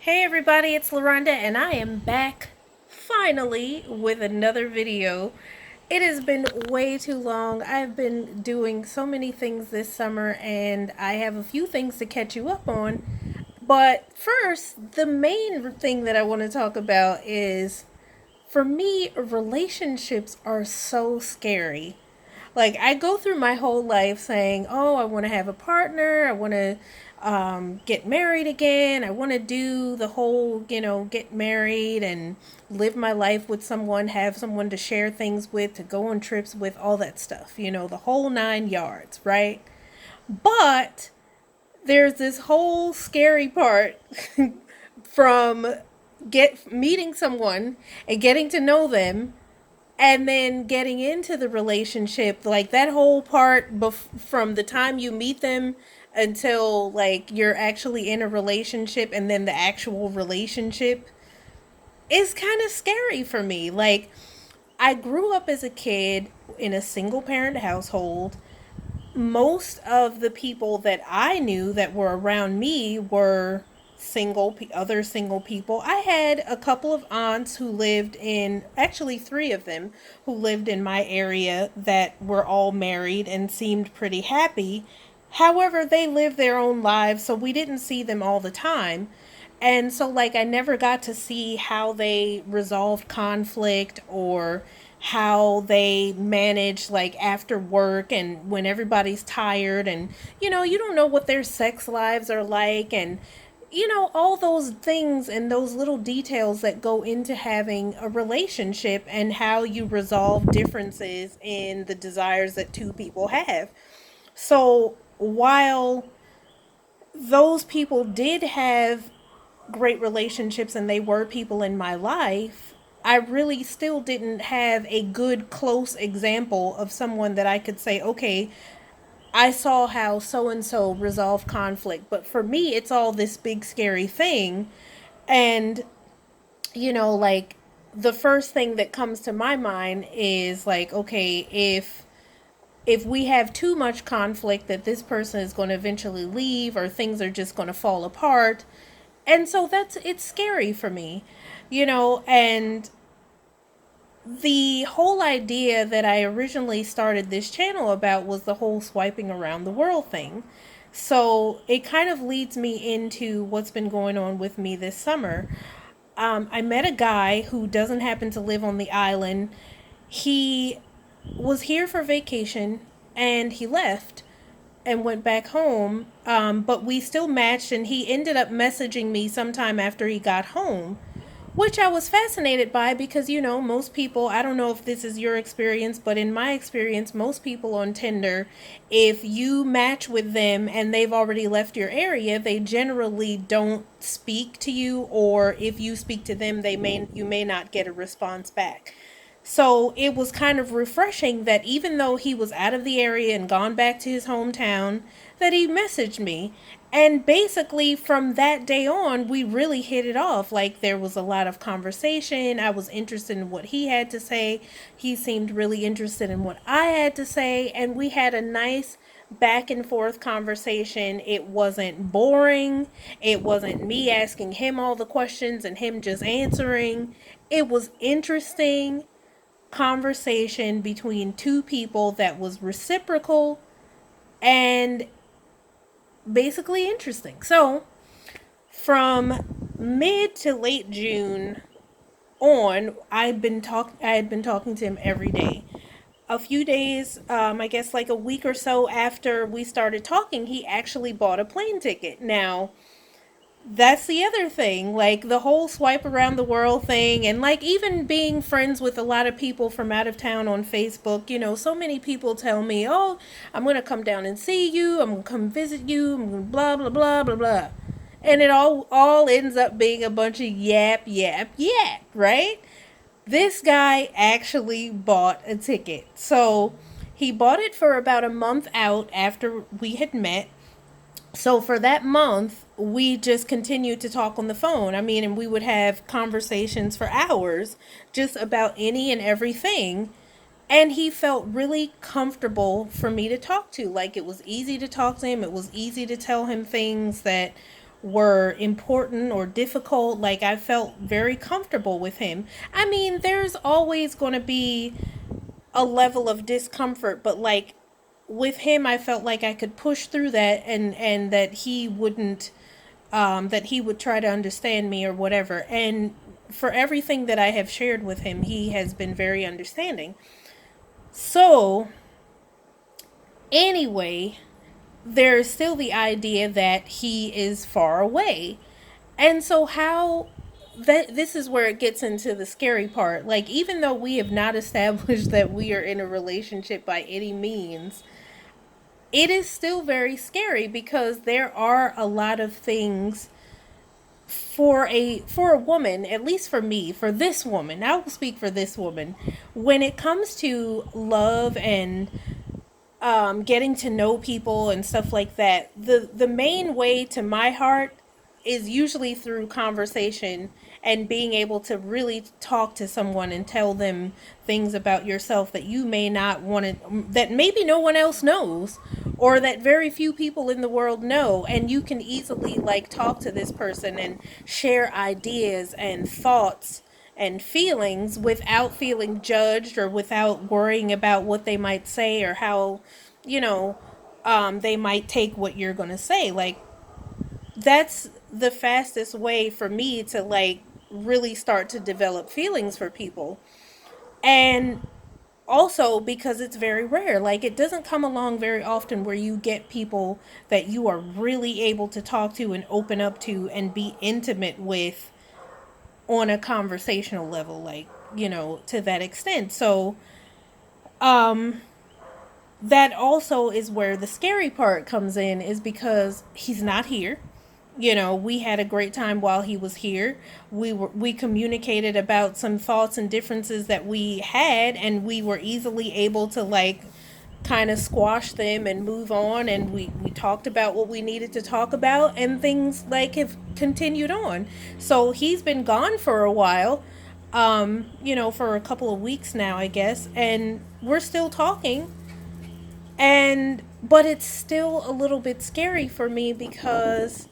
Hey everybody, it's LaRonda and I am back finally with another video. It has been way too long. I've been doing so many things this summer and I have a few things to catch you up on. But first, the main thing that I want to talk about is for me, relationships are so scary. Like, I go through my whole life saying, oh, I want to have a partner. I want to get married again. I want to do the whole, get married and live my life with someone, have someone to share things with, to go on trips with, all that stuff, the whole 9 yards, right? But there's this whole scary part from get meeting someone and getting to know them and then getting into the relationship, like that whole part from the time you meet them until like you're actually in a relationship, and then the actual relationship is kind of scary for me. Like, I grew up as a kid in a single parent household. Most of the people that I knew that were around me were other single people. I had a couple of aunts who lived in, actually three of them, who lived in my area that were all married and seemed pretty happy. However, they lived their own lives, so we didn't see them all the time. And so, like, I never got to see how they resolved conflict or how they manage, like, after work and when everybody's tired. And, you don't know what their sex lives are like. And, all those things and those little details that go into having a relationship and how you resolve differences in the desires that two people have. So, while those people did have great relationships and they were people in my life, I really still didn't have a good close example of someone that I could say, okay, I saw how so and so resolve conflict. But for me, it's all this big scary thing. And, like, the first thing that comes to my mind is like, okay, if we have too much conflict, that this person is going to eventually leave or things are just going to fall apart. And so it's scary for me, and the whole idea that I originally started this channel about was the whole swiping around the world thing. So it kind of leads me into what's been going on with me this summer. I met a guy who doesn't happen to live on the island. He was here for vacation and he left and went back home. But we still matched, and he ended up messaging me sometime after he got home, which I was fascinated by because, most people, I don't know if this is your experience, but in my experience, most people on Tinder, if you match with them and they've already left your area, they generally don't speak to you, or if you speak to them, you may not get a response back. So it was kind of refreshing that even though he was out of the area and gone back to his hometown, that he messaged me. And basically from that day on, we really hit it off. Like, there was a lot of conversation. I was interested in what he had to say. He seemed really interested in what I had to say. And we had a nice back and forth conversation. It wasn't boring. It wasn't me asking him all the questions and him just answering. It was interesting conversation between two people that was reciprocal and basically interesting. So, from mid to late June on, I had been talking to him every day. A few days, I guess like a week or so after we started talking, he actually bought a plane ticket. Now, that's the other thing, like the whole swipe around the world thing, and like even being friends with a lot of people from out of town on Facebook. So many people tell me, oh, I'm gonna come down and see you, I'm gonna come visit you, I'm gonna blah blah blah blah blah, and it all ends up being a bunch of yap yap yap, right? This guy actually bought a ticket. So he bought it for about a month out after we had met. So for that month, we just continued to talk on the phone. I mean, and we would have conversations for hours just about any and everything. And he felt really comfortable for me to talk to. Like, it was easy to talk to him. It was easy to tell him things that were important or difficult. Like, I felt very comfortable with him. I mean, there's always going to be a level of discomfort, but like with him, I felt like I could push through that, and that he wouldn't, that he would try to understand me or whatever. And for everything that I have shared with him, he has been very understanding. So, anyway, there's still the idea that he is far away. And so how that this is where it gets into the scary part. Like, even though we have not established that we are in a relationship by any means, it is still very scary because there are a lot of things for a woman, at least for me, for this woman. I will speak for this woman. When it comes to love and getting to know people and stuff like that, the main way to my heart is usually through conversation and being able to really talk to someone and tell them things about yourself that you may not want to, that maybe no one else knows, or that very few people in the world know, and you can easily like talk to this person and share ideas and thoughts and feelings without feeling judged or without worrying about what they might say or how, you know, they might take what you're going to say. Like, that's the fastest way for me to like really start to develop feelings for people. And also because it's very rare. Like, it doesn't come along very often where you get people that you are really able to talk to and open up to and be intimate with on a conversational level, like, to that extent. So, um, that also is where the scary part comes in, is because he's not here. We had a great time while he was here. We communicated about some thoughts and differences that we had, and we were easily able to like kind of squash them and move on, and we talked about what we needed to talk about, and things like have continued on. So he's been gone for a while, for a couple of weeks now, I guess, and we're still talking. And but it's still a little bit scary for me because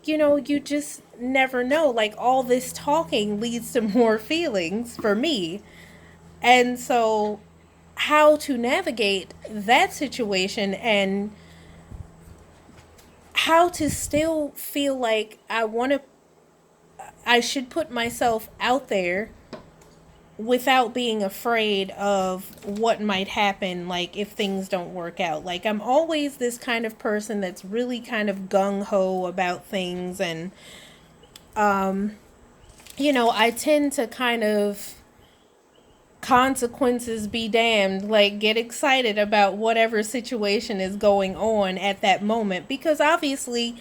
you just never know. Like, all this talking leads to more feelings for me. And so, how to navigate that situation and how to still feel like I should put myself out there without being afraid of what might happen, like if things don't work out. Like, I'm always this kind of person that's really kind of gung-ho about things, and I tend to kind of consequences be damned, like get excited about whatever situation is going on at that moment, because obviously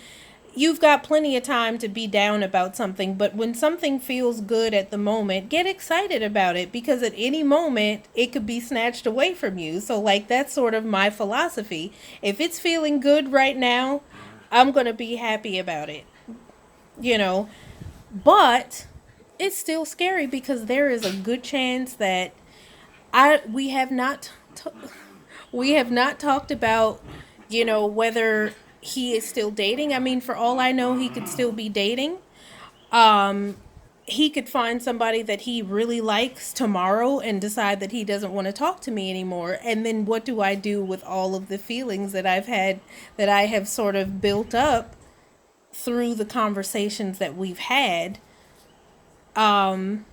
you've got plenty of time to be down about something, but when something feels good at the moment, get excited about it, because at any moment it could be snatched away from you. So like, that's sort of my philosophy. If it's feeling good right now, I'm going to be happy about it, you know. But it's still scary because there is a good chance that I we have not t- we have not talked about, whether he is still dating. I mean, for all I know, he could still be dating. Um, he could find somebody that he really likes tomorrow and decide that he doesn't want to talk to me anymore. And then what do I do with all of the feelings that I've had, that I have sort of built up through the conversations that we've had? And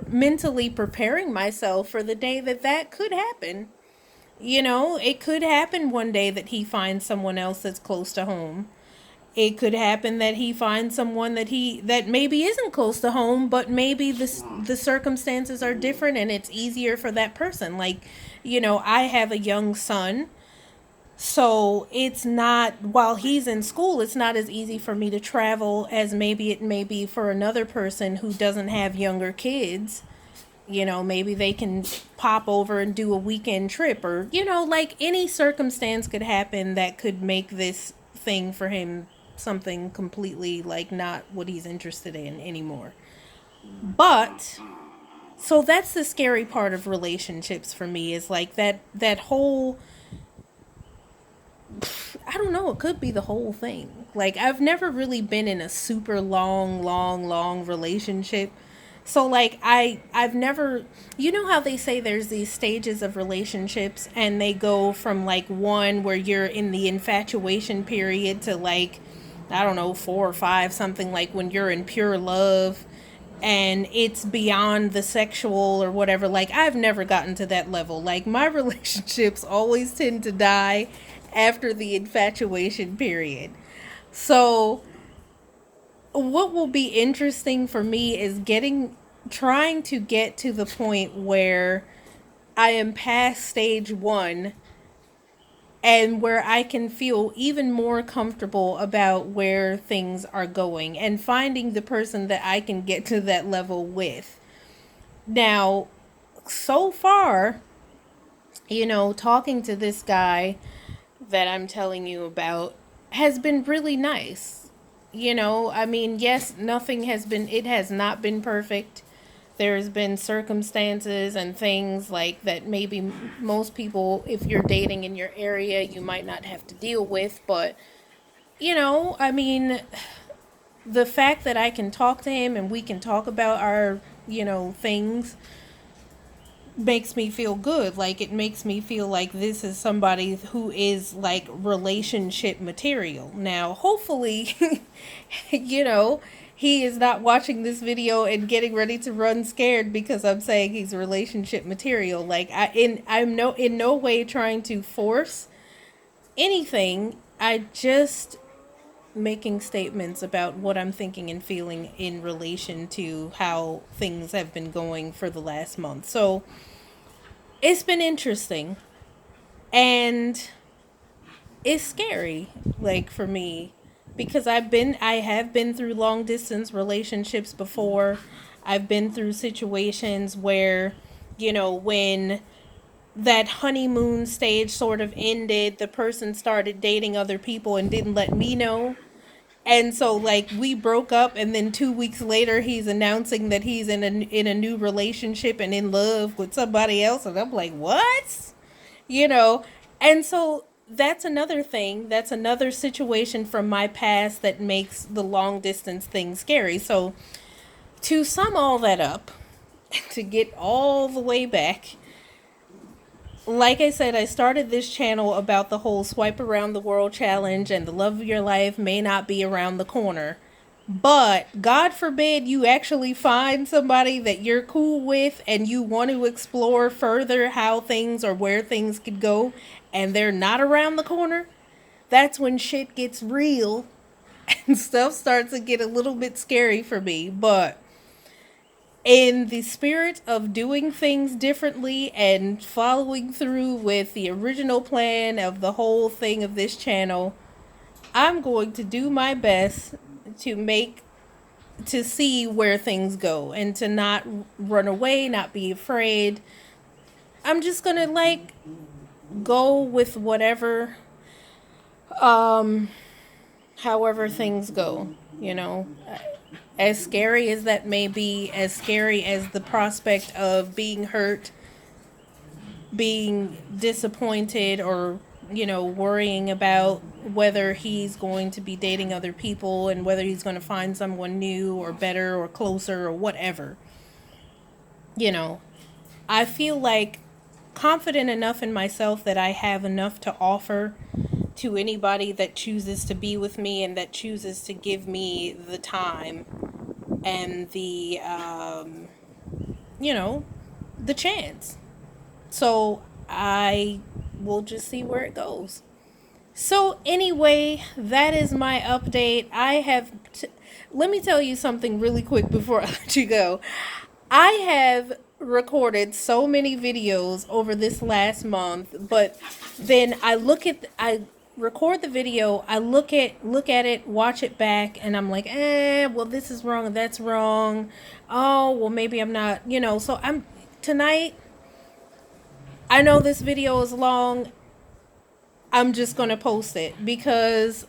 mentally preparing myself for the day that that could happen. It could happen one day that he finds someone else that's close to home. It could happen that he finds someone that maybe isn't close to home, but maybe the circumstances are different and it's easier for that person. Like, I have a young son, so it's not, while he's in school, it's not as easy for me to travel as maybe it may be for another person who doesn't have younger kids. Maybe they can pop over and do a weekend trip, or, like, any circumstance could happen that could make this thing for him something completely like not what he's interested in anymore. But so that's the scary part of relationships for me, is like that whole I don't know, it could be the whole thing. Like, I've never really been in a super long relationship. So like I've never, you know how they say there's these stages of relationships and they go from like one where you're in the infatuation period to like, I don't know, 4 or 5, something like when you're in pure love and it's beyond the sexual or whatever. Like, I've never gotten to that level. Like, my relationships always tend to die after the infatuation period. So what will be interesting for me is trying to get to the point where I am past stage 1 and where I can feel even more comfortable about where things are going and finding the person that I can get to that level with. Now, so far, talking to this guy that I'm telling you about has been really nice. I mean, yes, it has not been perfect. There's been circumstances and things like that maybe most people, if you're dating in your area, you might not have to deal with. But, I mean, the fact that I can talk to him and we can talk about our, things makes me feel good. Like, it makes me feel like this is somebody who is like relationship material. Now, hopefully, you know, he is not watching this video and getting ready to run scared because I'm saying he's relationship material. Like, I'm in no way trying to force anything. I just making statements about what I'm thinking and feeling in relation to how things have been going for the last month. So, it's been interesting and it's scary, like, for me, because I have been through long distance relationships before. I've been through situations where, when that honeymoon stage sort of ended, the person started dating other people and didn't let me know. And so, like, we broke up, and then 2 weeks later, he's announcing that he's in a new relationship and in love with somebody else, and I'm like, what? You know, and so that's another thing. That's another situation from my past that makes the long distance thing scary. So to sum all that up, to get all the way back, like I said, I started this channel about the whole swipe around the world challenge and the love of your life may not be around the corner. But God forbid you actually find somebody that you're cool with and you want to explore further how things or where things could go and they're not around the corner. That's when shit gets real and stuff starts to get a little bit scary for me. But in the spirit of doing things differently and following through with the original plan of the whole thing of this channel, I'm going to do my best to see where things go and to not run away, not be afraid. I'm just going to like go with whatever however things go, As scary as that may be, as scary as the prospect of being hurt, being disappointed, or, worrying about whether he's going to be dating other people and whether he's going to find someone new or better or closer or whatever. I feel like confident enough in myself that I have enough to offer to anybody that chooses to be with me and that chooses to give me the time and the chance. So I will just see where it goes. So anyway, that is my update. Let me tell you something really quick before I let you go. I have recorded so many videos over this last month, but then I record the video, I look at it, watch it back, and I'm like, well, this is wrong, that's wrong. Oh, well, maybe I'm not, so tonight, I know this video is long. I'm just going to post it because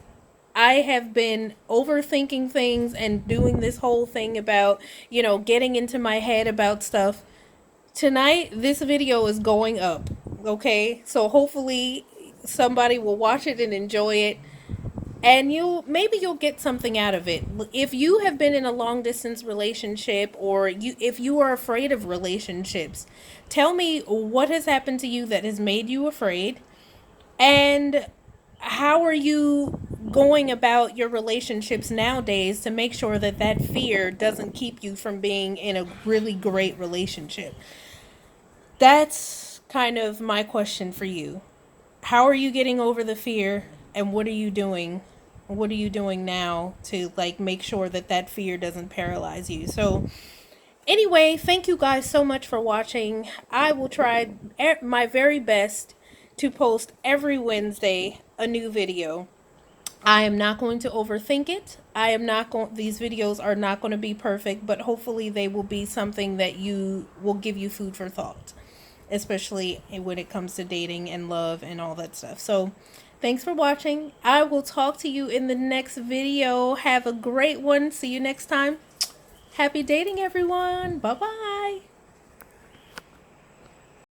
I have been overthinking things and doing this whole thing about, getting into my head about stuff. Tonight, this video is going up. Okay. So hopefully somebody will watch it and enjoy it, and you'll get something out of it. If you have been in a long distance relationship, or if you are afraid of relationships, tell me what has happened to you that has made you afraid, and how are you going about your relationships nowadays to make sure that that fear doesn't keep you from being in a really great relationship? That's kind of my question for you. How are you getting over the fear, and what are you doing? What are you doing now to like make sure that that fear doesn't paralyze you? So anyway, thank you guys so much for watching. I will try my very best to post every Wednesday a new video. I am not going to overthink it. I am not going these videos are not going to be perfect, but hopefully they will be something that you will give you food for thought, especially when it comes to dating and love and all that stuff. So, thanks for watching. I will talk to you in the next video. Have a great one. See you next time. Happy dating, everyone. Bye-bye.